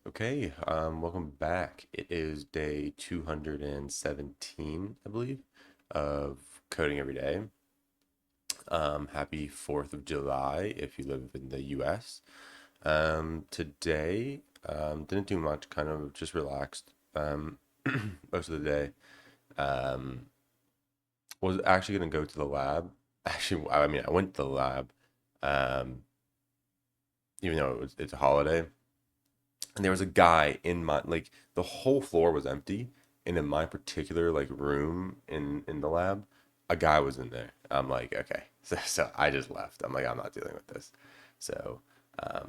Okay, welcome back. It is day 217, I believe, of coding every day. Happy 4th of July if you live in the US. Today, didn't do much, kind of just relaxed most of the day. Um, was actually going to go to the lab. Actually, I mean, I went to the lab, um, even though it's a holiday. And there was a guy in my like the whole floor was empty, and in my particular like room in the lab, a guy was in there. I'm like, okay, so I just left. I'm like, I'm not dealing with this. So,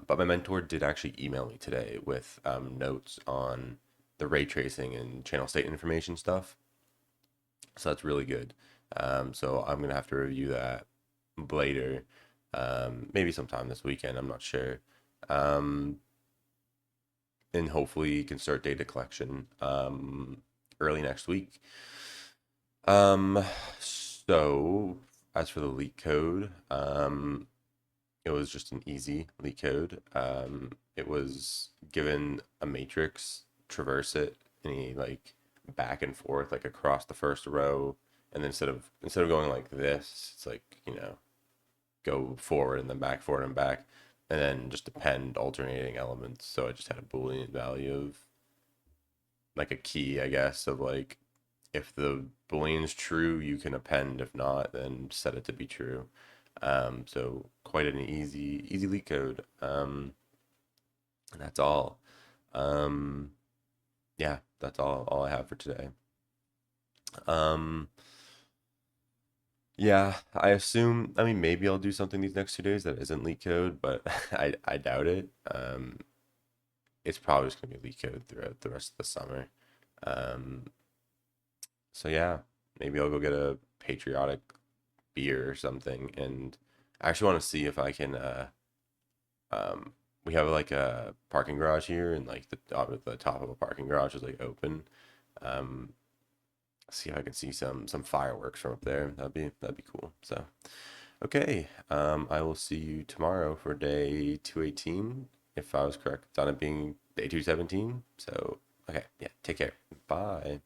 but my mentor did actually email me today with notes on the ray tracing and channel state information stuff. So that's really good. So I'm gonna have to review that later, maybe sometime this weekend. I'm not sure. Um, and hopefully can start data collection early next week. Um, so as for the leak code, it was just an easy leak code. It was given a matrix, traverse it, any like back and forth, like across the first row, and then instead of going like this, it's like go forward and then back, forward and back, and then just append alternating elements. So I just had a Boolean value of like a key, I guess, of like if the Boolean's true, you can append. If not, then set it to be true. So quite an easy leak code. And that's all. Um, yeah, that's all I have for today. Um, yeah, I assume. I mean, maybe I'll do something these next 2 days that isn't leak code, but I doubt it. It's probably just gonna be leak code throughout the rest of the summer. Um, so yeah, maybe I'll go get a patriotic beer or something. And I actually want to see if I can. Um, we have like a parking garage here, and like the top of a parking garage is like open. Um, see if I can see some fireworks from up there. That'd be cool. So okay, I will see you tomorrow for day 218. If I was correct on it being day 217. So okay, yeah, take care. Bye.